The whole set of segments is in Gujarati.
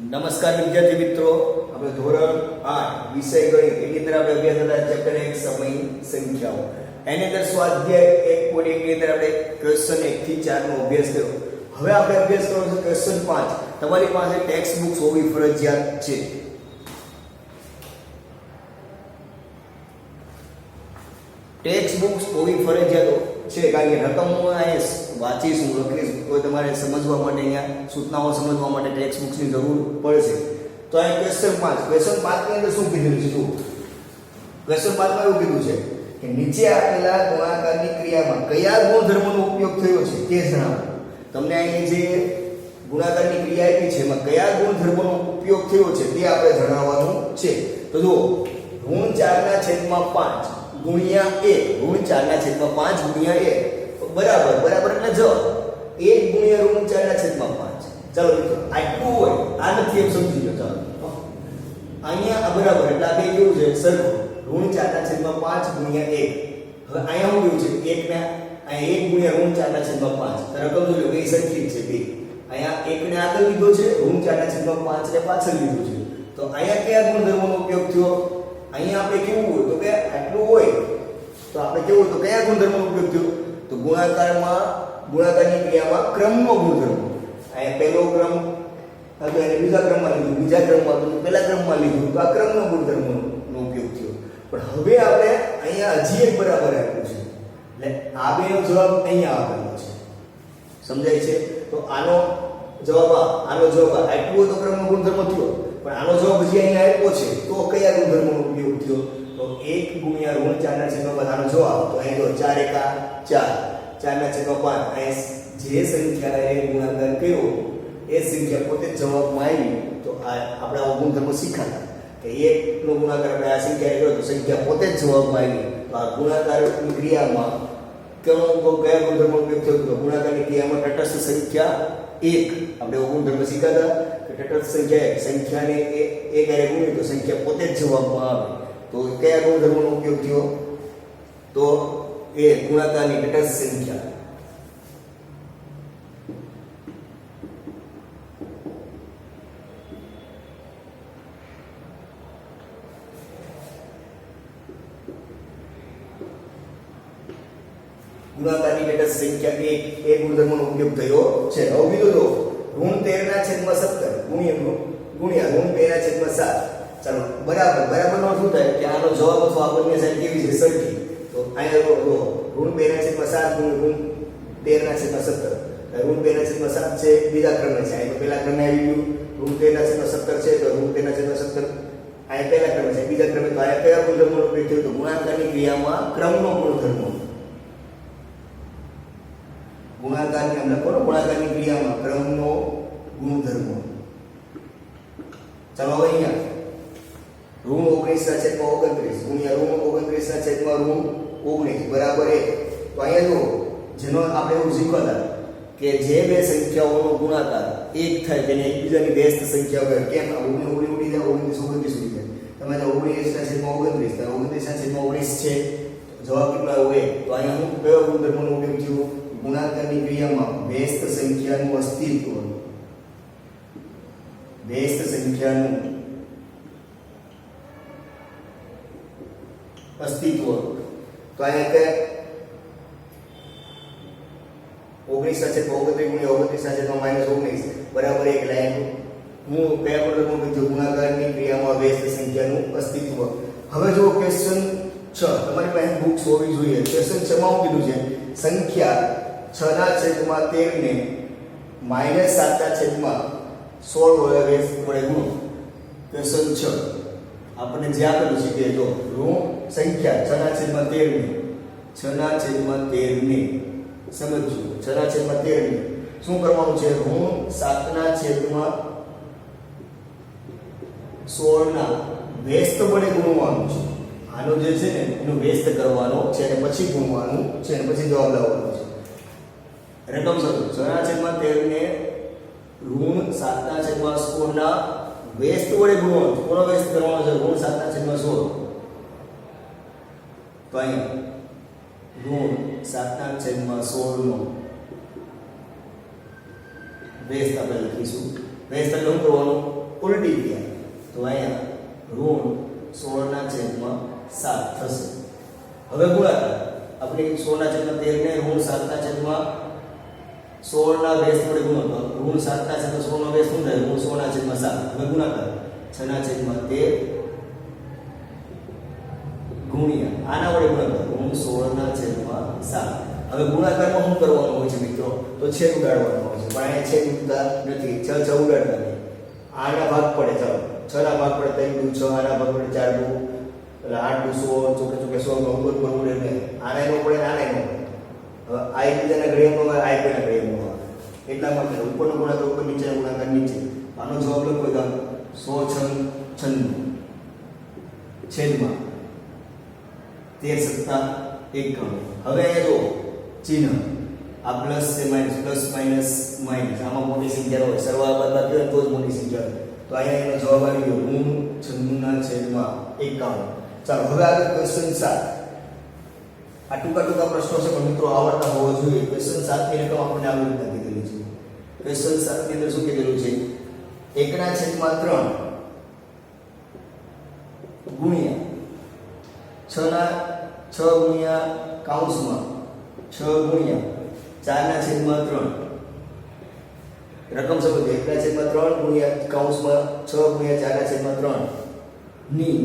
નમસ્કાર વિદ્યાર્થી મિત્રો, આપણે ધોરણ 8 વિષય ગણિત એની અંદર આપણે અભ્યાસ કરતા ચેપ્ટર 1 સમય સંખ્યાઓ. એની અંદર સ્વાધ્યાય 1.1 ની અંદર આપણે ક્વેશ્ચન 1 થી 4 નો અભ્યાસ કર્યો. હવે આપણે અભ્યાસ કરવાનો છે ક્વેશ્ચન 5. તમારી પાસે ટેક્સ્ટ બુક્સ હોવી ફરજિયાત છે. ટેક્સ્ટ બુક્સ હોવી ફરજિયાત છે, કારણ કે રકમો અહીંયા વાંચીશું, લખીશું તો તમારે સમજવા માટે, અહીંયા સૂચનાઓ સમજવા માટે ટેક્સ્ટ બુક્સની જરૂર પડશે. તો આ ક્વેશ્ચન 5 ની અંદર શું કીધું છે? જો ક્વેશ્ચન 5 માં એવું કીધું છે કે નીચે આપેલા ગુણાકારની ક્રિયામાં કયા ગુણધર્મોનો ઉપયોગ થયો છે તે જણાવો. તમને અહીં જે ગુણાકારની ક્રિયા આપી છે એમાં કયા ગુણધર્મોનો ઉપયોગ થયો છે તે આપણે જણાવવાનું છે. તો જો ઋણ 4/5 ગુણ્યા 1 ઋણ 4/5 ગુણ્યા 1 બરાબર એટલે જો 1 ગુણ્યા ઋણ 4/5. ચાલો મિત્રો આટલું હોય, આ નથી એમ સમજી લો. ચાલો અહીંયા આ બરાબર એટલે આ બે કેવું છે? સરખું. ઋણ 4/5 ગુણ્યા 1. હવે અહીંયા શું કેવું છે? 1 ને અહીંયા 1 ગુણ્યા ઋણ 4/5. રકમ જોજો બે સરખી છે બે. અહીંયા 1 ને આગળ લીધો છે, ઋણ 4/5 ને પાછળ લીધો છે. તો અહીંયા કયા ગુણધર્મોનો ઉપયોગ થયો? અહીંયા આપણે કેવું હોય તો કે આટલું હોય તો આપણે કેવું હોય તો કયા ગુણધર્મનો ઉપયોગ થયો? તો ગુણાકારની ક્રિયામાં ક્રમનો ગુણધર્મ. અહીંયા પહેલો ક્રમ હતો એને બીજા ક્રમમાં લીધું, બીજા ક્રમમાં હતું પહેલા ક્રમમાં લીધું, તો આ ક્રમનો ગુણધર્મનો ઉપયોગ થયો. પણ હવે આપણે અહીંયા હજી એક બરાબર આપ્યું છે, એટલે આ બેનો જવાબ અહીંયા આપેલો છે. સમજાય છે? તો આનો જવાબ આટલું તો ક્રમનો ગુણધર્મ થયો, પણ આનો જવાબ હજી અહીંયા આપ્યો છે, તો કયા ગુણધર્મનો ઉપયોગ થયો? તો 1 ગુણ્યા ઋણ 4/5 આનો જવાબ. તો અહીં તો 4 એકા 4 4/5. અહીં જે સંખ્યાએ ગુણાકાર કર્યો એ સંખ્યા પોતે જવાબમાં આવી. તો આપણે આ ગુણધર્મ શીખાતા કે 1 નો ગુણાકાર આપણે આ સંખ્યાએ કર્યો તો સંખ્યા પોતે જ જવાબમાં આવી. તો આ ગુણાકારની ક્રિયામાં કયા ગુણધર્મનો ઉપયોગ થયો? તો ગુણાકારની ક્રિયામાં તટસ્થ સંખ્યા 1 આપણે ગુણધર્મ શીખાતા કે તટસ્થ સંખ્યાને એક હારે ગુણીએ તો સંખ્યા પોતે જ જવાબમાં આવે. તો કયા ગુણધર્મનો ઉપયોગ થયો? તો એ ગુણાકારની તટસ્થ સંખ્યા. ગુણાકારની તટસ્થ સંખ્યા એ ગુણધર્મનો ઉપયોગ થયો છે. હવે બીજો જો ઋણ 13/17 ગુણ્યા ઋણ 13/7. ચાલો બરાબર નો શું થાય કે આનો જવાબ અથવા આ બંને સાઈડ કેવી છે? સરખી. તો અહીંયા ઋણ 2/7 ગુણ્યા ઋણ 13/17. ઋણ 13/7 છે બીજા ક્રમે છે, અહીં તો પહેલા ક્રમે આવી ગયું. ઋણ 13/17 છે તો ઋણ 13/17 અહીં પહેલા ક્રમે છે, બીજા ક્રમે. તો આ કયા ગુણધર્મનો ઉપયોગ થયો? તો ગુણાકારની ક્રિયામાં ક્રમનો ગુણધર્મ. ગુણાકારની ક્રિયામાં ક્રમનો ગુણધર્મ. ચાલો હવે અહીંયા ઋણ 19/29 ગુણ્યા ઋણ 29/19 બરાબર 1. તો અહીંયા જો જેનો આપણે એવું શીખવાતા કે જે બે સંખ્યાઓનો ગુણાકાર 1 થાય તેને એકબીજાની વ્યસ્ત સંખ્યા હોય. કેમ? 19 ઉડી જાય, 29 ઉડી જાય. તમે જો 19/29 29/19 છે, જવાબ કેટલા હોય? તો અહીંયા હું કયો ગુણધર્મનો ઉપયોગ થયો? ગુણાકારની ક્રિયામાં વ્યસ્ત સંખ્યાનું અસ્તિત્વ. વ્યસ્ત સંખ્યાનું અસ્તિત્વ. તો અહીંયા કે 19/29 ગુણ્યા 29/19 બરાબર 1 લાઈન. હું કયા ગુણધર્મનો ઉપયોગ થયો? ગુણાકારની ક્રિયામાં વ્યસ્ત સંખ્યાનું અસ્તિત્વ. હવે જો ક્વેશ્ચન 6 તમારી પાસે બુક્સ હોવી જોઈએ. ક્વેશ્ચન 6 માં કીધું છે સંખ્યા 6/13 ને -7/16 વડે વ્યસ્ત વડે ગુણો. ક્વેશ્ચન 6 આપણને જે આપેલું છે કે જો ઋણ સંખ્યા 6/13 ને સમજજો. 6/13 ને શું કરવાનું છે? ઋણ 7/16 ના વ્યસ્ત વડે ગુણવાનું છે. આનો જે છે ને એનો વ્યસ્ત કરવાનો છે અને પછી ગુણવાનું છે અને પછી જવાબ લાવવાનો છે. રકમ સમજો. 6/13 ને ઋણ 7/16 ના વ્યસ્ત વડે ગુણવાનું છે. કોનો વ્યસ્ત કરવાનો છે? ઋણ 7/16. તો અહીંયા ઋણ 7/16 નો વ્યસ્ત આપણે લખીશું. વ્યસ્ત એટલે શું કરવાનું? ઉલટી ગયા તો અહીંયા ઋણ 16/7 થશે. હવે ગુણાકાર આપણે 16/13 ને ઋણ 7/16 ના બેઝ વડે ગુણો તો ઋણ 7/16 નો બેઝ શું થાય? ઋણ 16/7. હવે ગુણાકાર 6/13 ગુણ્યા આના વડે ગુણાકાર ઋણ 16/7. હવે ગુણાકારમાં શું કરવાનું હોય છે મિત્રો? તો છેદ ઉડાડવાનો હોય છે, પણ અહીંયા છેદ ઉડતા નથી. 6 ઉડાડતા નહીં. આના ભાગ પડે, ચાલો 6 ના ભાગ પડે 3 2 6, આના ભાગ પડે 4 2 એટલે 8 2 16, ચોકે ચોકે 100 નો ઉપર પર ઉડે ને આના નો પડે, આના નો પડે. હવે આ એકબીજાના ઘડિયામાં આવે, આ એકબીજાના ઘડિયામાં આવે. એટલા માટે ઉપરનો ગુણાકાર ઉપર, નીચેનો ગુણાકાર નીચે. આનો જવાબ લખો તો 196 છેદમાં 13 + 51. હવે અહીંયા જો ચિહ્ન આ પ્લસ છે માઈનસ, પ્લસ માઈનસ માઈનસ, આમાં મોટી સંખ્યા હોય, સરવાળા બાદબાકી હોય તો જ મોટી સંખ્યા હોય. તો અહીંયા એનો જવાબ આવી ગયો ઋણ 96/51. ચાલો હવે આગળ ક્વેશ્ચન 7. આ ટૂંકા પ્રશ્નો છે પણ મિત્રો આવડતા હોવો જોઈએ. ક્વેશ્ચન 7 ની રકમ આપણને આવી રીતના કીધેલી છે. ક્વેશ્ચન 7 ની અંદર શું કીધેલું છે? 1/3 ગુણ્યા 6 ગુણ્યા કૌંસમાં 6 ગુણ્યા 4/3 રકમ સમજો. 1/3 ગુણ્યા કૌંસમાં 6 ગુણ્યા 4/3 ની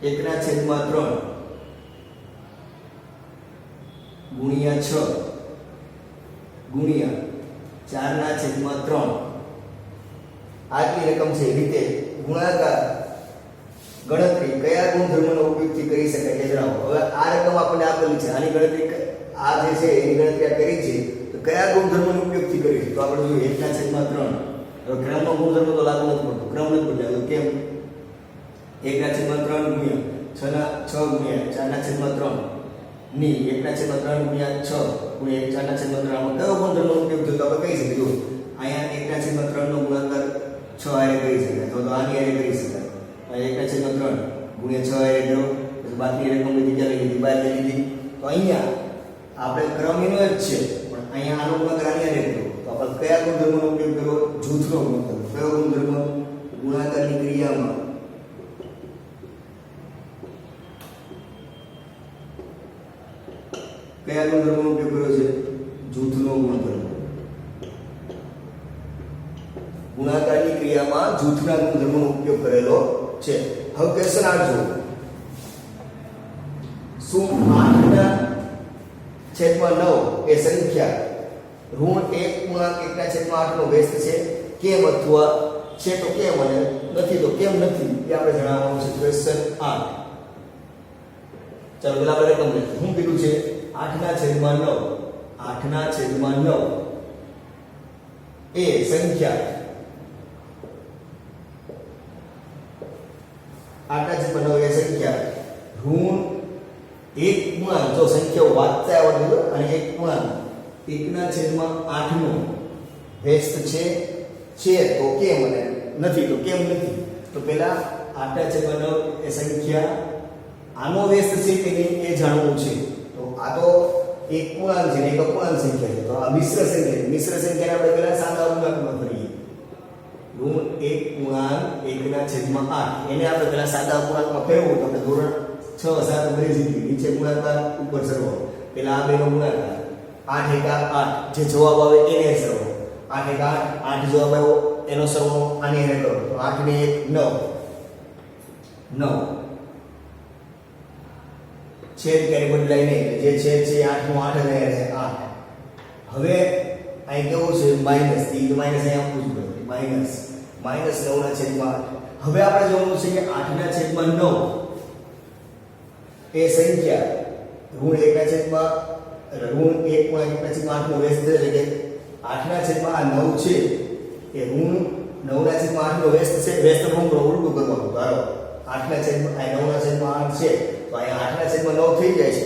1/3 ગુણ્યા 6 ગુણ્યા 4/3 આટલી રકમ છે. એ રીતે ગુણાકાર ગણતરી કયા ગુણધર્મનો ઉપયોગથી કરી શકાય તે જણાવો. હવે આ રકમ આપણને આપેલી છે, આની ગણતરી આ જે છે એની ગણતરી આ કરી છે, તો કયા ગુણધર્મનો ઉપયોગથી કરી છે? તો આપણે જોઈએ 1/3. હવે ક્રમનો ગુણધર્મ તો લાગુ નથી પડતો, ક્રમ નથી બદલાયો. કેમ? 1/3 ગુણ્યા 6 ગુણ્યા 4/3 ની 1/3 ગુણ્યા 6 ગુણ્યા 4/3 આમાં કયો ગુણધર્મનો ઉપયોગ થયો? તો આપણે કહી શકીએ જો અહીંયા 1/3 નો ગુણાકાર 6 હારે કરી શકાય, તો આની હારે કરી શકાય. 1/3 ગુણ્યા 6 હારે કરો, પછી બાકી રકમ લીધી, ક્યાં લઈ લીધી? 12 લઈ લીધી. તો અહીંયા આપણે ક્રમ એનો જ છે, પણ અહીંયા આનો ગુણાકાર આની હારે કર્યો. તો આપણે કયા ગુણધર્મનો ઉપયોગ કર્યો? જૂથનો ગુણધર્મ. કયો ગુણધર્મ? ગુણાકારની ક્રિયામાં કયા ગુણધર્મનો ઉપયોગ કર્યો છે? જૂથનો ગુણધર્મ. ગુણાકારની ક્રિયામાં જૂથના ગુણધર્મનો ઉપયોગ કરેલો છે. હવે ક્વેશ્ચન 8 જુઓ. શું 8/9 એ સંખ્યા ઋણ 1/1/8 નો વ્યસ્ત છે? કેમ અથવા છે તો કેમ અને નથી તો કેમ નથી એ આપણે જણાવવાનું છે. ક્વેશ્ચન 8. ચાલો પેલા આપણે રકમ લખીએ. શું કીધું છે? 8/9 8/9 એ સંખ્યા 8/9 એ સંખ્યા ઋણ 1 જો સંખ્યાઓ વાંચતા આવડે અને 1/8 નો વ્યસ્ત છે તો કેમ અને નથી તો કેમ નથી? તો પેલા 8/9 એ સંખ્યા આનો વ્યસ્ત છે કે નહીં એ જાણવું છે. તો આ તો એક પૂર્ણાંક છે ને એક અપૂર્ણાંક સંખ્યા છે. તો આ મિશ્ર સંખ્યાને આપણે પેલા સાદા પૂર્ણાંકમાં કરીએ. ઋણ 1/1/8 એને આપણે પેલા સાદા પૂર્ણાંકમાં ફેરવવું તો આપણે ધોરણ 6 7 ભરી દીધી. નીચે ગુણાકાર ઉપર સરવાળો. પેલા આ બેનો ગુણાકાર 8 × 8 જે જવાબ આવે એને સરવાળો. 8 × 8 8 જવાબ આવ્યો એનો સરવાળો આને એને કરો તો 8 ને 1 9 છેદ ક્યારે બદલાય નહીં. જે છેદ છે 8 નો 8 અને 8. હવે અહીં કેવું છે? માઈનસ. ઈ તો માઈનસ અહીં આપવું જ પડે. માઈનસ -9/8. હવે આપણે જોવાનું છે કે 8/9 એ સંખ્યા ઋણ 1/8 નો વ્યસ્ત છે કે 8/9 છે એ ઋણ 9/8 નો વ્યસ્ત છે. વ્યસ્ત ફોર્મ ઉલટું કરવાનું. ધારો 8/9/8 છે તો અહીંયા 8/9 થઈ જાય છે,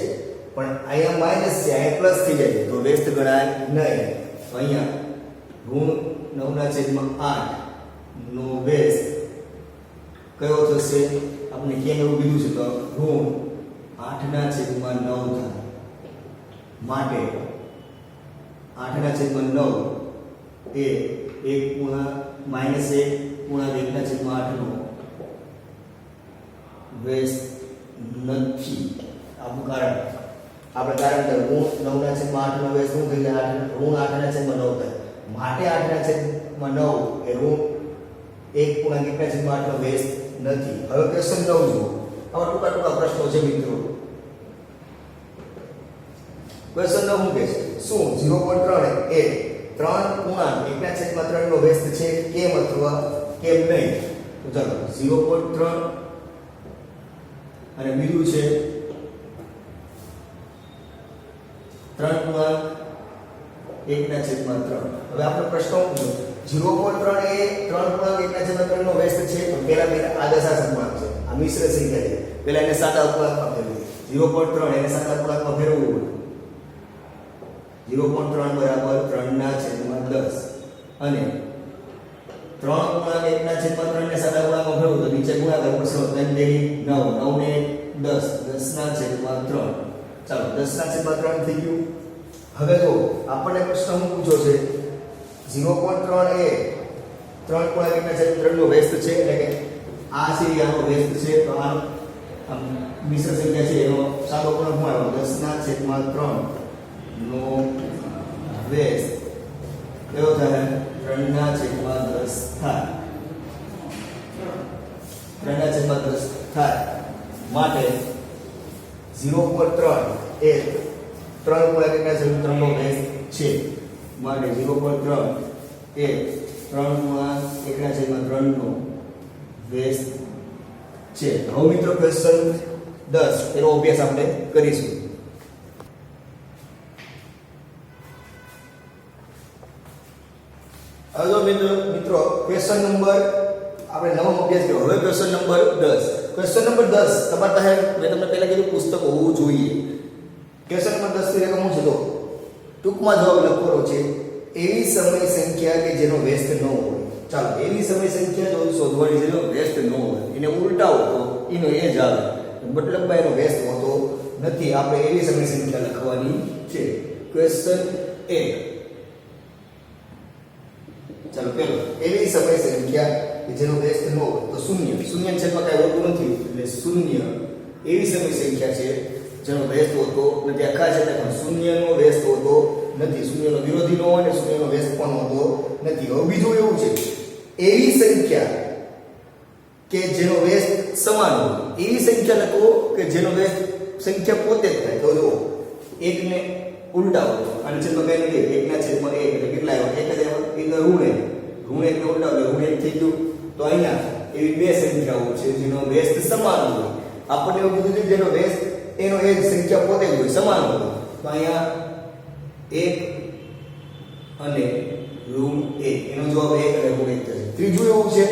પણ અહીંયા માઈનસ છે, અહીંયા પ્લસ થઈ જાય છે તો વ્યસ્ત ગણાય નહીં. તો અહીંયા ઋણ 9/8 નો વ્યસ્ત કયો થશે? આપણે કેમ એવું કીધું છે? તો ઋણ 8/9 થાય. માટે 8/9 એ 1 ગુણ્યા -1 ગુણ્યા 1/8 નો વ્યસ્ત નથી. આપણું કારણ આપણે કારણ કે ઋણ 9/8 નો વ્યસ્ત શું થઈ જાય? ઋણ 8/9 થાય. માટે 8/9 એ ઋણ 1 ગુણ્યા 1/8 નો વ્યસ્ત નથી. હવે ક્વેશ્ચન 9 જુઓ. આવા ટૂંકા પ્રશ્નો છે મિત્રો. ક્વેશ્ચન 9 શું કહે છે? શું 0.3 એ 3 ગુણ્યા 1/3 નો વ્યસ્ત છે કેમ અથવા કેમ નહીં? તો ચાલો 0.3 અને બીજું છે 3 ગુણ્યા 1/3. હવે આપણે પ્રશ્ન પૂછ્યો 0.3 એ 3 ગુણ્યા 1/3 નો વ્યસ્ત છે. તો પહેલા આ દશા સપ્રમાણ છે, આ મિશ્ર સંખ્યા છે. પહેલા એને સાદા અપૂર્ણાંકમાં ફેરવીએ. 0.3 એને સાદા અપૂર્ણાંકમાં ફેરવવું પડે. 0.3 બરાબર 3/10 અને 3 ગુણ્યા 1/3 ને સાદા અપૂર્ણાંકમાં ફેરવવું તો નીચે ગુણાકાર કરશો 3 × 9 9 ને 10 10/3. ચાલો 10/3 થઈ ગયું. હવે જો આપણને પ્રશ્ન શું પૂછ્યો છે? 0.3 એ 3 ગુણ્યા 1/3 નો વ્યસ્ત છે, એટલે કે આ છે આનો વ્યસ્ત છે. તો આ મિશ્ર સંખ્યા છે એનો સાદો અપૂર્ણાંક મળે 10/3 નો વ્યસ્ત કેવો થાય? 3/10 થાય. 3/10 થાય. માટે 0.3 એ 3 ગુણ્યા 1/3 નો વ્યસ્ત છે. માટે 0.3 એ 3 ગુણ્યા 1/3 નો વ્યસ્ત છે. હવે મિત્રો ક્વેશ્ચન 10 એનો અભ્યાસ આપણે કરીશું. હવે મિત્રો ક્વેશ્ચન નંબર આપણે નવો અભ્યાસ કર્યો. હવે ક્વેશ્ચન નંબર 10. ક્વેશ્ચન નંબર 10 તમારા પાસે મેં તમને પહેલા કીધું પુસ્તક હોવું જોઈએ. ક્વેશ્ચન નંબર 10 થી રકમ છે તો ટૂંકમાં જવાબ લખવાનો છે એવી સમય સંખ્યા કે જેનો વ્યસ્ત ન હોય. ચાલો એવી સમય સંખ્યા જો શોધવાની છે જેનો વ્યસ્ત ન હોય, એને ઉલટાવો તો એનો એ જ આવે. મતલબમાં એનો વ્યસ્ત હોતો નથી. આપણે એવી સમય સંખ્યા લખવાની છે. ક્વેશ્ચન 1. ચાલો પેલો એવી સમય સંખ્યા કે જેનો વ્યસ્ત ન હોય તો શૂન્ય. શૂન્ય છેદમાં કાંઈ હોતું નથી એટલે શૂન્ય એવી સમય સંખ્યા છે જેનો વ્યસ્ત હોતો નથી. આખા છે પણ શૂન્યનો વ્યસ્ત હોતો નથી. શૂન્યનો વિરોધી ન હોય ને શૂન્યનો વ્યસ્ત પણ હોતો નથી. હવે બીજું એવું છે એવી સંખ્યા કે જેનો વ્યસ્ત સમાન હોય. એવી સંખ્યા લખો કે જેનો વ્યસ્ત સંખ્યા પોતે જ થાય. તો જો 1 ને ઉલટાવો અને છેદમાં બે નથી 1/1 એટલે કેટલા આવ્યા? 1 જ આવ્યા. એ ઋણ 1 ને ઉલટાવો એટલે ઋણ 1 થઈ ગયું. તો અહીંયા એવી બે સંખ્યાઓ છે જેનો વ્યસ્ત સમાન હોય. આપણને એવું કીધું છે જેનો વ્યસ્ત એનો એ જ સંખ્યા પોતે જ હોય, સમાન હોય. તો અહીંયા 1 અને ઋણ 1 એનો જવાબ 1 અને ઋણ 1 થશે. ત્રીજું એવું છે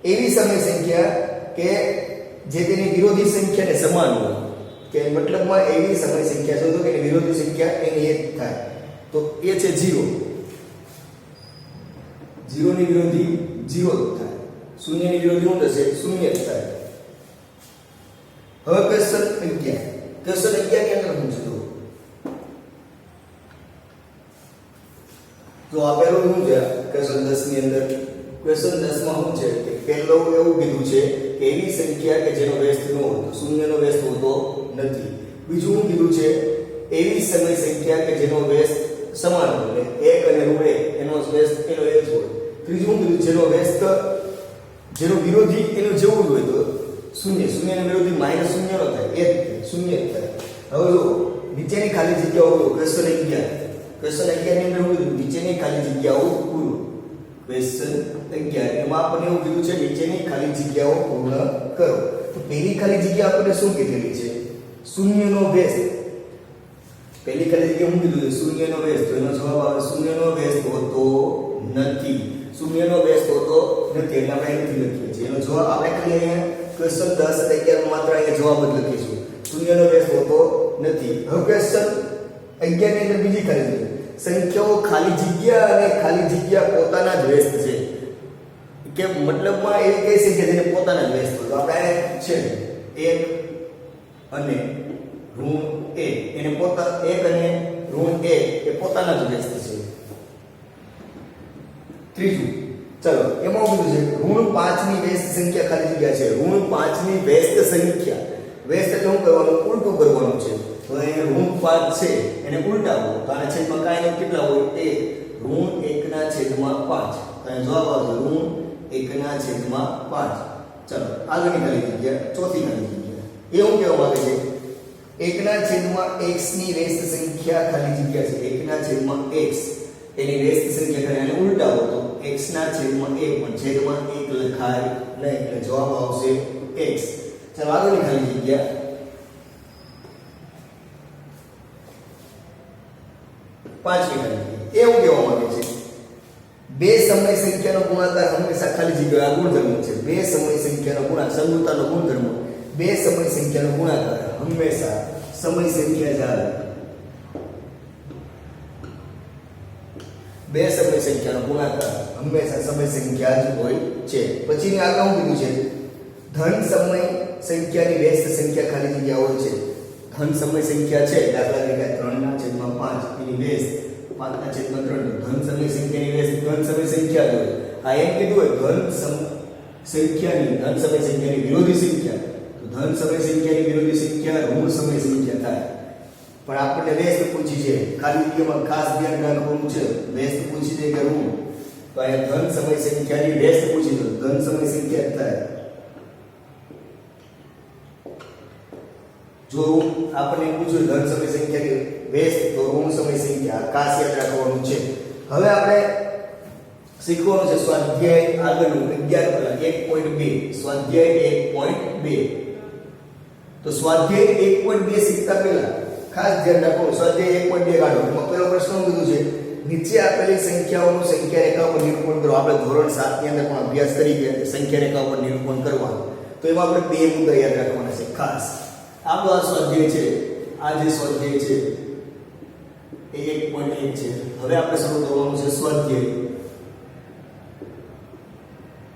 એવી સમય સંખ્યા કે જે તેની વિરોધી સંખ્યાને સમાન હોય. કે મતલબમાં એવી સમય સંખ્યા શોધો કે વિરોધી સંખ્યા એની એક થાય. તો એ છે 0. 0 ની વિરોધી 0 થાય. 0 ની વિરોધી શું થશે? 0 જ થાય. હવે ક્વેશ્ચન 11. ક્વેશ્ચન 11 કે અંદર પૂછો તો આપેલું શું છે ક્વેશ્ચન 10 ની અંદર? ક્વેશ્ચન 10 માં શું છે કે પહેલું એવું કીધું છે કે એવી સંખ્યા કે જેનો વ્યસ્ત ન હોય તો શૂન્યનો વ્યસ્ત હોતો નથી. બીજું શું કીધું છે એવી સમય સંખ્યા કે જેનો વ્યસ્ત સમાન હોય એટલે 1 અને ઋણ 1 એનો વ્યસ્ત એનો એ જ હોય. ત્રીજું શું કીધું જેનો વ્યસ્ત જેનો વિરોધી એનું જેવું જ હોય તો શૂન્ય. શૂન્યનો વિરોધી -0 નો થાય, એ જ શૂન્ય જ થાય. હવે જો નીચેની ખાલી જગ્યાઓ ક્વેશ્ચન 11. ક્વેશ્ચન 11 ની અંદર શું નીચેની ખાલી જગ્યાઓ પૂરો. ક્વેશ્ચન 11 એમાં આપણને એવું કીધું છે નીચેની ખાલી જગ્યાઓ પૂર્ણ કરો. તો પહેલી ખાલી જગ્યા આપણને શું કીધેલી છે? શૂન્યનો વ્યસ્ત. પહેલી ખાલી જગ્યા શું કીધું છે? શૂન્યનો વ્યસ્ત. તો એનો જવાબ આવે શૂન્યનો વ્યસ્ત હોતો નથી. શૂન્યનો વ્યસ્ત હોતો નથી એટલે આપણે અહીંથી લખીએ છીએ. એનો જવાબ આપણે ખાલી અહીંયા ક્વેશ્ચન 10 અને 11 માં માત્ર અહીંયા જવાબ જ લખીશું. શૂન્યનો વ્યસ્ત હોતો નથી. હવે ક્વેશ્ચન 11 ની અંદર બીજી ખાલી જગ્યા સંખ્યાઓ ખાલી જગ્યા અને ખાલી જગ્યા પોતાના જ વ્યસ્ત છે. કે મતલબમાં એવી કઈ સંખ્યા જેને પોતાના જ વ્યસ્ત હોય. તો આપણે છે 1 અને ઋણ 1 એને પોતા 1 અને ઋણ 1 એ પોતાના જ વ્યસ્ત છે. ત્રીજું ચલો એમાં શું કીધું છે ઋણ 5 ની વ્યસ્ત સંખ્યા ખાલી જગ્યા છે ઋણ 5 ની વ્યસ્ત સંખ્યા વ્યસ્ત એટલે શું કરવાનું ઉલટું કરવાનું છે તો એ ઋણ 5 છે એને ઉલટાવો તો આના છેદમાં કાંઈ કેટલા હોય એ ઋણ 1 ના છેદમાં 5 તો જવાબ આવશે ઋણ 1 ના છેદમાં 5 ચલો આગળની ખાલી જગ્યા ચોથી ખાલી જગ્યા એવું કહેવા માંગે છે 1 ના છેદમાં x ની વ્યસ્ત સંખ્યા ખાલી જગ્યા છે 1 ના છેદમાં x એની વ્યસ્ત સંખ્યા કરે અને ઉલટાવો તો x ના છેદમાં 1 પણ છેદમાં 1 લખાય નહીં એટલે જવાબ આવશે x ચલો આગળની ખાલી જગ્યા પાંચમી ખાલી જગ્યા એવું કહેવા માંગે છે બે સમય સંખ્યાનો ગુણાકાર હંમેશા ખાલી જગ્યા આ ગુણધર્મ છે બે સમય સંખ્યાનો ગુણાકાર સમરૂપતાનો ગુણધર્મ બે સમય સંખ્યાનો ગુણાકાર હંમેશા સમય સંખ્યા જ આવે બે સમય સંખ્યાનો ગુણાકાર હંમેશા સમય સંખ્યા જ હોય છે પછીની આગળ શું કીધું છે ધન સમય સંખ્યાની વ્યસ્ત સંખ્યા ખાલી જગ્યા હોય છે ધન સમય સંખ્યા છે દાખલા તરીકે 3 ના છેદમાં 5 એની વ્યસ્ત 5 ના છેદમાં 3 ધન સમય સંખ્યાની વ્યસ્ત ધન સમય સંખ્યા જ હોય આ એમ કીધું હોય ધન સંખ્યાની ધન સમય સંખ્યાની વિરોધી સંખ્યા તો ધન સમય સંખ્યાની વિરોધી સંખ્યા ઋણ સમય સંખ્યા થાય પણ આપણને વ્યસ્ત પૂછી છે ખાલી જગ્યામાં ખાસ ધ્યાન રાખવાનું છે વ્યસ્ત પૂછી છે કે ઋણ તો આ ધન સમય સંખ્યાની વ્યસ્ત પૂછી તો ધન સમય સંખ્યા થાય જો આપણને પૂછ્યું ધન સમય સંખ્યાની વ્યસ્ત તો ઋણ સમય સંખ્યા ખાસ યાદ રાખવાનું છે હવે આપણે શીખવાનું છે સ્વાધ્યાય આગળનું 11 1.2 સ્વાધ્યાય 1.2 તો સ્વાધ્યાય 1.2 શીખતા પહેલા ખાસ ધ્યાન રાખો સ્વાધ્યાય 1.2 કાઢો એમાં પહેલો પ્રશ્ન કીધું છે નીચે આપેલી સંખ્યાઓનું સંખ્યા રેખા પર નિરૂપણ કરો આપણે ધોરણ 7 ની અંદર પણ અભ્યાસ કરી ગયા સંખ્યા રેખા પર નિરૂપણ કરવાનું તો એમાં આપણે બે મુદ્દા યાદ રાખવાના છે ખાસ આપણો આ સ્વાધ્યાય છે આ જે સ્વાધ્યાય છે એ 1.1 છે હવે આપણે શરૂ કરવાનું છે સ્વાધ્યાય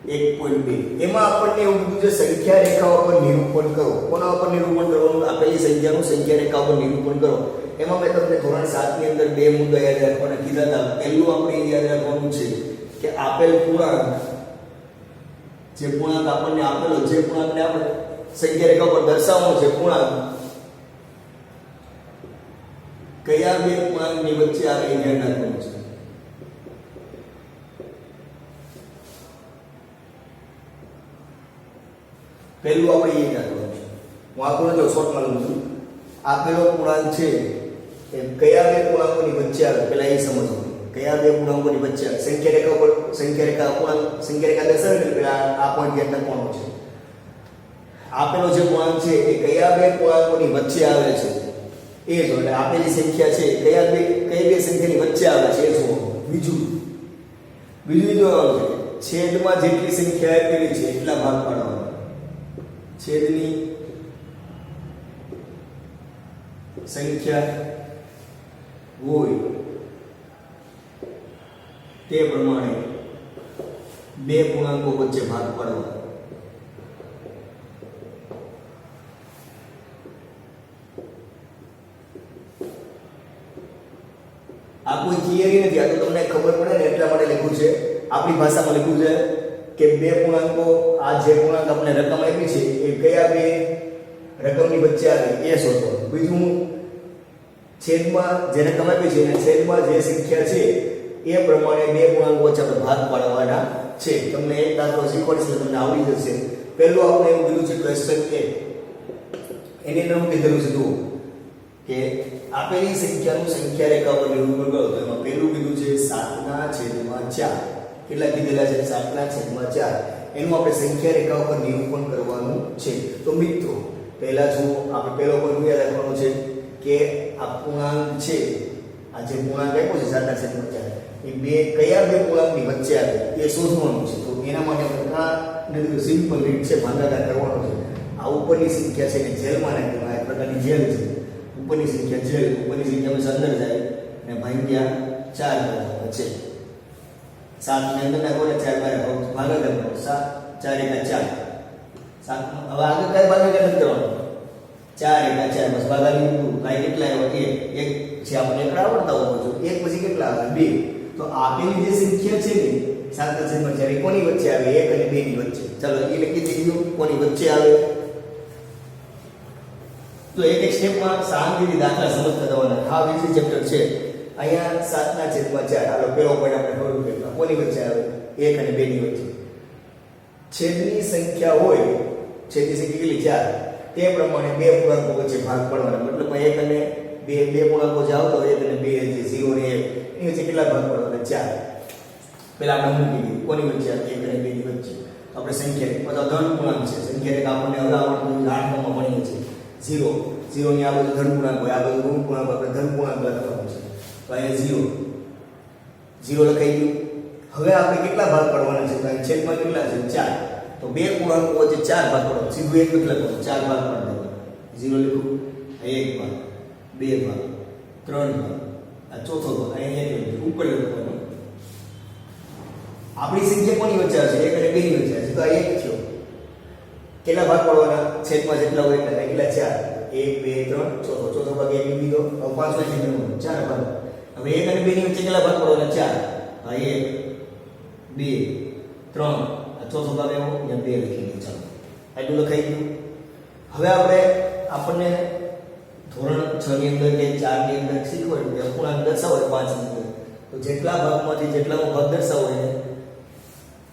1.2 એમાં આપણને એવું કીધું છે સંખ્યા રેખાઓ પર નિરૂપણ કરો કોના પર નિરૂપણ કરવાનું આપેલી સંખ્યાનું સંખ્યા રેખા પર નિરૂપણ કરો એમાં મેં તમને ધોરણ 7 ની અંદર બે મુદ્દા યાદ રાખવાના કીધા હતા પહેલું આપણે યાદ રાખવાનું છે કે આપેલ પૂર્ણાંક જે પૂર્ણાંક આપણને આપેલો જે પૂર્ણાંકને આપણે સંખ્યા રેખા પર દર્શાવવાનો છે પૂર્ણાંક કયા બે પૂર્ણાંકની વચ્ચે આવે એ ધ્યાન રાખવાનું છે પહેલું આપણે એ યાદ રાખવાનું છે હું આપણને જો શોર્ટમાં લઉં છું આપેલો પૂર્ણાંક છે એ કયા બે પૂર્ણાંકોની વચ્ચે આવે પહેલા એ સમજવું કયા બે પૂર્ણાંકોની વચ્ચે આવે સંખ્યા રેખા પર સંખ્યા રેખા પૂર્ણાંક સંખ્યા રેખા દર્શાવે પહેલા આ પોઈન્ટ ધ્યાન રાખવાનો છે આપેલો જે પૂર્ણાંક છે એ કયા બે પૂર્ણાંકોની વચ્ચે આવે છે એ જો એટલે આપેલી સંખ્યા છે કઈ બે સંખ્યાની વચ્ચે આવે છે એ જો બીજું જોવાનું છે છેદમાં જેટલી સંખ્યા આપેલી છે એટલા ભાગ પાડવાના છેદની સંખ્યા હોય તે પ્રમાણે બે પૂર્ણાંકો વચ્ચે ભાગ પાડવા આ કોઈ થિયરી નથી આ તો તમને ખબર પડે ને એટલા માટે લખ્યું છે આપણી ભાષામાં લખ્યું છે કે બે પૂર્ણાંકો આ જે પૂર્ણાંક આપણે રકમ આપી છે એ કયા બે રકમની વચ્ચે આવે એ શોધો બીજું છેદમાં જે રકમ આપી છે અને છેદમાં જે સંખ્યા છે એ પ્રમાણે બે પૂર્ણાંકો વચ્ચે આપણે ભાગ પાડવાના છે તમને એક દાખલો શીખવાડીશ એટલે તમને આવડી જશે પહેલું આપણે એવું કીધું છે ક્વેશ્ચન એ એની અંદર હું કીધેલું છે જુઓ કે આપેલી સંખ્યાનું સંખ્યા રેખા પર નિરૂપણ કરો તો એમાં પહેલું કીધું છે 7/4 કેટલા કીધેલા છે 7/4 એનું આપણે સંખ્યા રેખા પર નિરૂપણ કરવાનું છે તો મિત્રો પહેલા જો આપણે પહેલો કોઈ યાદ રાખવાનું છે કે આ પૂર્ણાંક છે આ જે પૂર્ણાંક આપ્યો છે 7/4 એ બે કયા બે પૂર્ણાંકની વચ્ચે આવે એ શોધવાનું છે તો એના માટે આપણે આ નથી સિમ્પલ રીત છે ભાગાકાર કરવાનો છે આ ઉપરની સંખ્યા છે ને જેલમાં નાખી આ પ્રકારની જેલ છે ઉપરની સંખ્યા જેલ ઉપરની સંખ્યામાં અંદર જાય અને ભાગ્યા 4 બરાબર છે 7 ને અંદર નાખો ને 4 બરાબર ભાગાકાર કરો 7 4 * 4 7 હવે આગળ કઈ ભાગાકાર નથી કરવાનો 4 * 4 બસ ભાગાકાર લીધું કાઈ કેટલા આવ્યા એક છે આપણે એકડા આવડતા હોય તો એક પછી કેટલા આવે 2 તો આપેલી જે સંખ્યા છે ને 7/4 એ કોની વચ્ચે આવે? 1 અને 2 ની વચ્ચે. ચાલો એ લખી દીધું કોની વચ્ચે આવે. તો એક એક સ્ટેપમાં શાંતિથી દાખલા સમજતા જવાના. આ બીજું ચેપ્ટર છે. અહીંયા 7/4 હાલો પેલો પોઈન્ટ આપણે ખબર પડે કોની વચ્ચે આવે? 1 અને 2 ની વચ્ચે. છેદની સંખ્યા હોય, છેદની સંખ્યા કેટલી? 4. તે પ્રમાણે બે પૂર્ણાંકો વચ્ચે ભાગ પાડવાના. મતલબ 1 અને 2 બે પૂર્ણાંકો જે આવતો 1 અને 2 જે 0 ને 1 એની વચ્ચે કેટલા ભાગ પાડવાના? 4. પેલા આપણે મૂકી દીધું કોની વચ્ચે? 1 અને 2 ની વચ્ચે. આપણે સંખ્યા બધા ધન પૂર્ણાંક છે. સંખ્યા એક આપણને હવે આવડતું 8માં ભણીએ છીએ 0. 0 ની આ બાજુ ધન પૂર્ણાંક હોય, આ બાજુ ઋણ પૂર્ણાંક, આપણે ધન પૂર્ણાંક લખવાનું છે. તો અહીંયા 0 લખાઈ ગયું. હવે આપણે કેટલા ભાગ પાડવાના છે? તો અહીં છેદમાં કેટલા છે? 4. તો બે પૂર્ણાંકો વચ્ચે 4 ભાગ પાડો. સીધું એક લખવાનું, 4 ભાગ પાડી દેવાના. 0 લખ્યું, 1 ભાગ, 2 ભાગ, 3 ભાગ, આ ચોથો ભાગ અહીંયા એક ઉપર લખવાનું. આપણી સંખ્યા કોની વચ્ચે આવશે? 1 અને 2 ની વચ્ચે આવશે. તો આ 1 થયો. કેટલા ભાગ પાડવાના? છેદમાં જેટલા હોય એટલા. કેટલા? 4. 1 2 3 ચોથો ભાગ એક લીધો. હવે પાંચમો છેદમાં 4 ભાગ. હવે 1 અને 2 ની વચ્ચે કેટલા ભાગ પાડવાના? 4. આ 1 2 3 ચોથો ભાગ એવો અહીંયા 2 લખી દઈએ. ચાલો આટલું લખાઈ ગયું. હવે આપણને ધોરણ 6 ની અંદર કે 4 ની અંદર શીખવાડ્યું કે અપૂર્ણાંક દર્શાવો 5 ની અંદર. તો જેટલા ભાગમાંથી જેટલાનો ભાગ દર્શાવો એને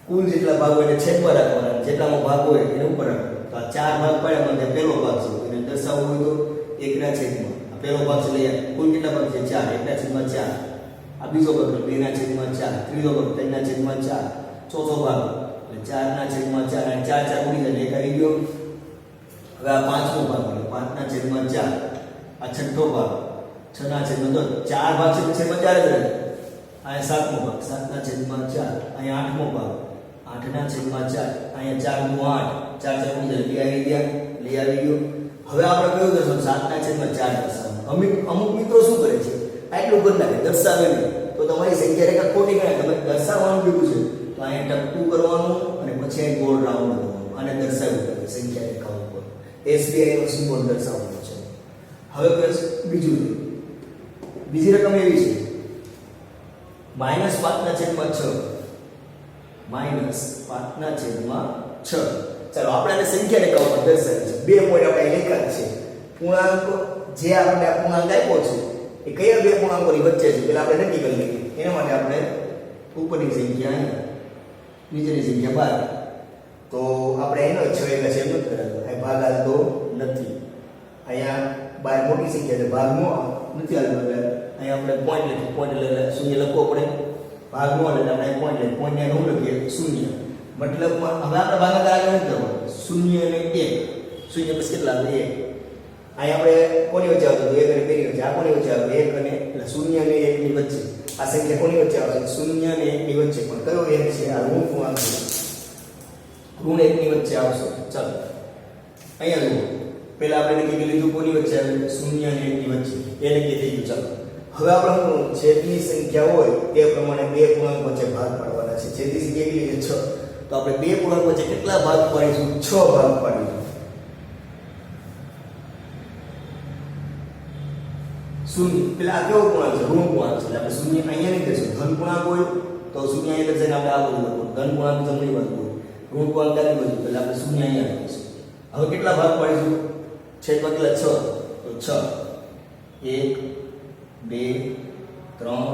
કુલ જેટલા ભાગ હોય એને છેદમાં રાખવાના, જેટલાનો ભાગ હોય એને ઉપર રાખવાનો. તો આ 4 ભાગ પાડ્યા મને પહેલો ભાગ છે એને દર્શાવવો હોય તો 1 ના છેદમાં આ પહેલો ભાગ છે લઈએ. કુલ કેટલા ભાગ છે? 4. 1 ના છેદમાં 4. આ બીજો ભાગ 2 ના છેદમાં 4. ત્રીજો ભાગ 3 ના છેદમાં 4. ચોથો ભાગ 4 ના છેદમાં 4 અને 4 4 ઉડી જાય એક આવી ગયો. હવે આ પાંચમો ભાગ 5 ના છેદમાં 4. આ છઠ્ઠો ભાગ 6 ના છેદમાં 10. 4 ભાગ છે છેદમાં 4 જ રહે. અહીંયા સાતમો ભાગ 7 ના છેદમાં 4. અહીંયા આઠમો ભાગ 8 ના છેદમાં 4. અહીંયા 4 નું 8. 4 4 ઉડી જાય આવી ગયા, લઈ આવી ગયો. હવે આપણે કયું દર્શાવ? 7 ના છેદમાં 4 દર્શાવવાનું. અમુક મિત્રો શું કરે છે? આટલું કરી નાખે, દર્શાવે નહીં. તો તમારી સંખ્યા રેખા ખોટી ગણાય. તમે દર્શાવવાનું કીધું છે તો અહીંયા ટપકું કરવાનું અને પછી અહીં ગોળ રાઉન્ડ કરવાનું. આને દર્શાવવું પડે સંખ્યા રેખા ઉપર. SBI નો સિમ્બોલ દર્શાવવાનો છે. હવે બીજી રકમ એવી છે -5/6. -5/6. ચાલો આપણે આને સંખ્યા રેખા ઉપર દર્શાવી છે. બે પોઈન્ટ આપણે લખ્યા છે. પૂર્ણાંક જે આપણે આ પૂર્ણાંક આપ્યો છે એ કયા બે પૂર્ણાંકોની વચ્ચે છે પેલા આપણે નક્કી કરી લઈએ. એના માટે આપણે ઉપરની સંખ્યા નીચેની સંખ્યા 12. તો આપણે એનો 6 એટલે સેમ નથી કરાતો. અહીં ભાગ હાલતો નથી. અહીંયા 12 મોટી સંખ્યા છે, ભાગનો નથી હાલતો. એટલે અહીંયા આપણે પોઈન્ટ એટલે શૂન્ય લખવો પડે. ભાગનો એટલે આપણે પોઈન્ટ લઈએ. પોઈન્ટને શું લખીએ? શૂન્ય. મતલબમાં હવે આપણે ભાગાકાર આગળ નથી કરવાનો. 0 અને 1. 0 પછી કેટલા આવે? 1. અહીં આપણે કોની વચ્ચે આવતો? 1 અને 2 ની વચ્ચે. આ કોની વચ્ચે આવે? 1 અને એટલે 0 અને 1 ની વચ્ચે. આ સંખ્યા કોની વચ્ચે આવે? 0 અને 1 ની વચ્ચે. પણ કયો 1 છે? આ ઋણ પૂર્ણાંક છે. ઋણ 1 ની વચ્ચે આવશે. ચાલો અહીંયા જુઓ. પહેલા આપણે નક્કી કરી લીધું કોની વચ્ચે આવે? 0 અને 1 ની વચ્ચે. એ નક્કી થઈ ગયું. ચાલો હવે આપણે છેદની સંખ્યા હોય તે પ્રમાણે બે પૂર્ણાંક વચ્ચે ભાગ પાડવાના છે. છેદની સંખ્યા કેટલી છે? 6. તો આપણે બે પૂર્ણાંક વચ્ચે કેટલા ભાગ પાડીશું? 6 ભાગ પાડીશું. શૂન્ય પેલા આ કેવો પૂર્ણાંક છે? ઋણ પૂર્ણાંક છે. આપણે શૂન્ય અહીંયા નહીં કહીશું. ધન પૂર્ણાંક હોય તો શૂન્ય અહીંયા લખીને આપણે આ બધું લખવું. ધન પૂર્ણાંક જમણી બાજુ હોય, ઋણ પૂર્ણાંક ડાબી બાજુ. એટલે આપણે શૂન્ય અહીંયા લખીશું. હવે કેટલા ભાગ પાડીશું? છેદમાં કેટલા? 6. તો 6 1 2 3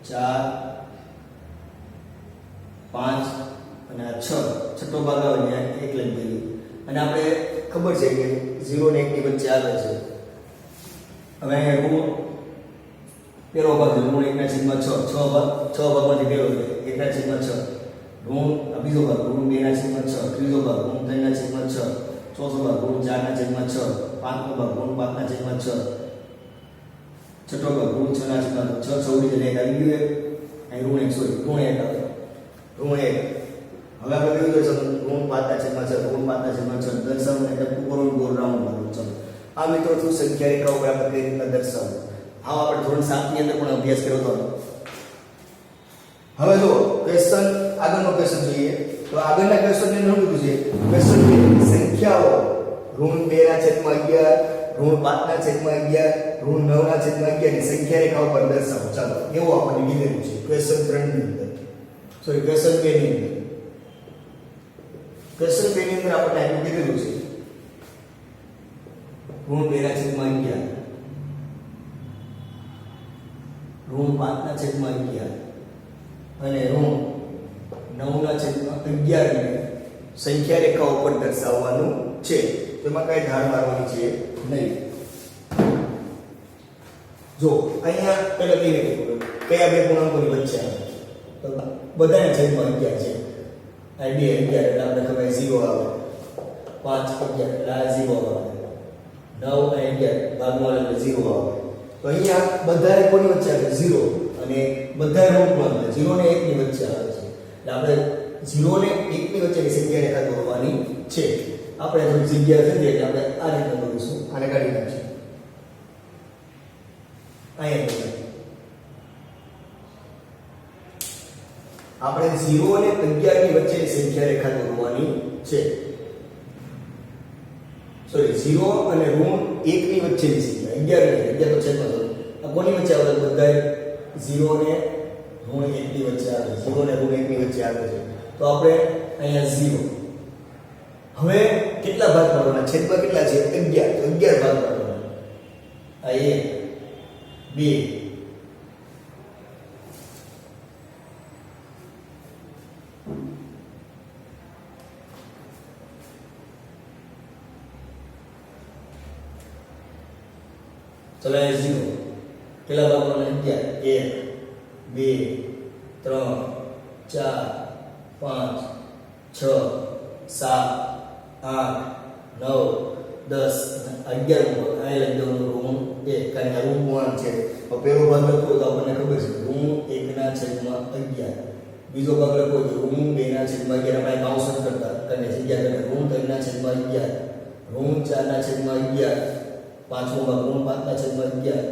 4 5 અને આ 6. છઠ્ઠો ભાગ આવે ને 1 લઈ ગયું. અને આપણે ખબર છે કે 0 ને 1 ની વચ્ચે આવે છે. હવે અહીંયા ઋણ પેલો ભાગ ઋણ 1/6. 6 ભાગમાંથી પેલો 1/6. ઋણ બીજો ભાગ ઋણ 2/6. ત્રીજો ભાગ ઋણ 3/6. ચોથો ભાગ ઋણ 4/6. પાંચમો ભાગ ઋણ 5/6. છઠ્ઠો ભાગ ઋણ 6/6. 6 ઉડી જાય આવી ગયું. અહીં ઋણ 1 સોરી ઋણ 1 આવે. ઋણ 1. હવે આપણે કયું દર્શાવવું? ઋણ 5/6. ઋણ 5/6 દર્શાવવું એટલે ટપકું ગોળ રાઉન્ડ મારવું. ચાલો આ મિત્રો શું સંખ્યા રેખા ઉપર આપણે કઈ રીતના દર્શાવવું? હા આપણે ધોરણ 7 ની અંદર પણ અભ્યાસ કર્યો હતો. હવે જો ક્વેશ્ચન આગળનો ક્વેશ્ચન જોઈએ તો આગળના ક્વેશ્ચન ને શું કીધું છે? ક્વેશ્ચન સંખ્યાઓ ઋણ 2/11, ઋણ 5/11, ઋણ 9/11 ની સંખ્યા રેખા ઉપર દર્શાવો. ચાલો એવું આપણને કીધેલું છે ક્વેશ્ચન 3 ની અંદર. સોરી ક્વેશ્ચન 2 ની અંદર ક્વેશ્ચન 2 ની અંદર આપણે આટલું કીધેલું છે ઋણ 2 ના છેદમાં 11 ઋણ 5 ના છેદમાં 11 અને ઋણ 9 ના છેદમાં 11 ને સંખ્યા રેખા ઉપર દર્શાવવાનું છે. તેમાં કઈ ધાર મારવાની છે નહીં. જો અહીંયા પહેલા કઈ રીતે કયા બે પૂર્ણાંકોની વચ્ચે આવે તો બધાના છેદમાં 11 છે. આ 2 11 એટલે આપણે ખબર 0 આવે, 5 11 એટલે આ 0 આવે, 9 અને 11 ભાગમાં એટલે 0 આવે. તો અહીંયા બધાને કોની વચ્ચે આવે 0 અને બધા ઋણ પૂર્ણાંક 0 ને 1 ની વચ્ચે આવે છે. એટલે આપણે 0 ને 1 ની વચ્ચેની સંખ્યા રેખા દોરવાની છે. આપણે થોડી જગ્યા થઈ એટલે આપણે આ રીતે દોરીશું. આને કાઢી નાખીશું. અહીંયા આપણે 0 અને 11 ની વચ્ચેની સંખ્યા રેખા દોરવાની છે. સોરી 0 અને ઋણ 1 ની વચ્ચેની સંખ્યા 11 તો છેદમાં દોરો. આ કોની વચ્ચે આવે બધા 0 ને ઋણ 1 ની વચ્ચે આવે. 0 ને ઋણ 1 ની વચ્ચે આવે છે. તો આપણે અહીંયા 0. હવે કેટલા ભાગ પાડવાના? છેદમાં કેટલા છે? 11. તો 11 ભાગ પાડવાના. આ 1 2 ચલો 0 કેટલા ભાગ પાડવાના? 11 1 2 3 4 5 6 7 8 9 10 11 આ લઈ દેવાનું ઋણ 1 કારણ કે ઋણ પૂર્ણાંક છે. તો પહેલો ભાગ લખો તો આપણને ખબર છે ઋણ 1 ના છેદમાં 11. બીજો ભાગ લખો તો ઋણ 2 ના છેદમાં 11. આપણે કાઉન્સ કરતા કારણ કે જગ્યા કરે ઋણ 3 ના છેદમાં 11, ઋણ 4 ના છેદમાં 11, પાંચમો ભાગ ઋણ 5 ના છેદમાં 11,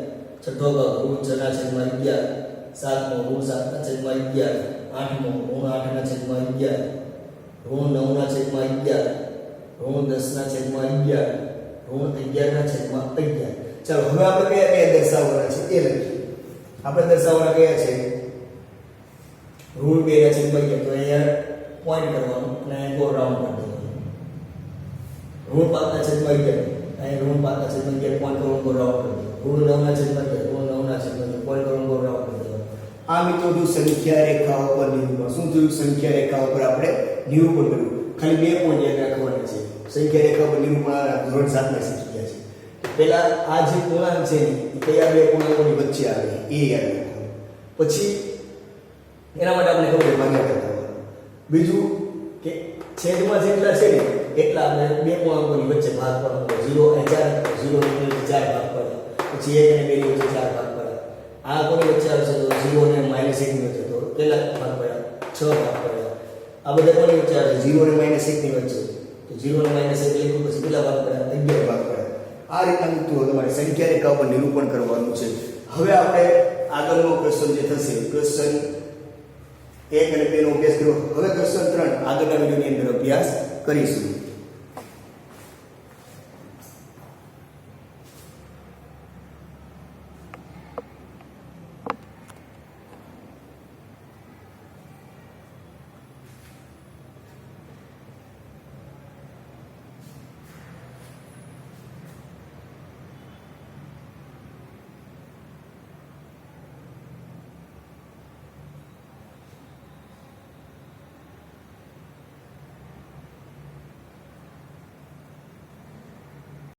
છઠ્ઠો ભાગ ઋણ 6 ના છેદમાં 11, સાતમો ઋણ 7 ના છેદમાં 11, આઠમો ઋણ 8 ના છેદમાં 11, ઋણ 9 ના છેદમાં 11, ઋણ 10 ના છેદમાં 11, ઋણ 11 ના છેદમાં 11. ચાલો હવે આપણે કયા કયા દર્શાવવાના છે એ લખીએ. આપણે દર્શાવવાના કયા છે? ઋણ 2 ના છેદમાં 11 તો અહીંયા પોઈન્ટ કરવાનું અને ગોળ રાઉન્ડ કરી દેવાનું. ઋણ 5 ના છેદમાં 11 અહીં ઋણ 5 ના છેદમાં 11 પોઈન્ટ કરવાનું ગોળ રાઉન્ડ કરી દેવાનું. ઋણ 9 ના છેદમાં 11 ઋણ 9 ના છેદમાં 11 પોઈન્ટ કરવાનું ગોળ રાઉન્ડ કરી દેવાનું. આ મિત્રો જો સંખ્યા રેખા ઉપર નિરૂપણ. શું થયું? સંખ્યા રેખા ઉપર આપણે નિરૂપણ કર્યું. ખાલી બે પોઈન્ટ યાદ રાખવાના છે. સંખ્યા રેખા ઉપર નિરૂપણ ધોરણ 7 માં શીખી ગયા છે. પહેલા આ જે પૂર્ણાંક છે એ કયા બે પૂર્ણાંકોની વચ્ચે આવે એ યાદ રાખવાનું. પછી એના માટે આપણે ખબર ભાગ્યા કરતા હોય. બીજું કે છેદમાં જેટલા છે ને એટલા આપણે બે પૂર્ણાંકોની વચ્ચે ભાગ પાડવાનો. 0 અને 4 0 ની વચ્ચે 4 ભાગ પાડવા. પછી 1 અને 2 ની વચ્ચે 4 ભાગ પાડવા. આ કોની વચ્ચે આવશે તો 0 અને -1 ની વચ્ચે તો કેટલા ભાગ પડ્યા? 6 ભાગ પડ્યા. આ બધા કોની વચ્ચે આવે? 0 અને -1 ની વચ્ચે. તો 0 અને -1 એટલે પછી કેટલા ભાગ પડ્યા? 11 ભાગ પડ્યા. આ રીતના મિત્રો તમારે સંખ્યા રેખા ઉપર નિરૂપણ કરવાનું છે. હવે આપણે આગળનો ક્વેશ્ચન જે થશે ક્વેશ્ચન 1 અને 2 નો અભ્યાસ કર્યો. હવે ક્વેશ્ચન 3 આગળના વિડિયોની અંદર અભ્યાસ કરીશું.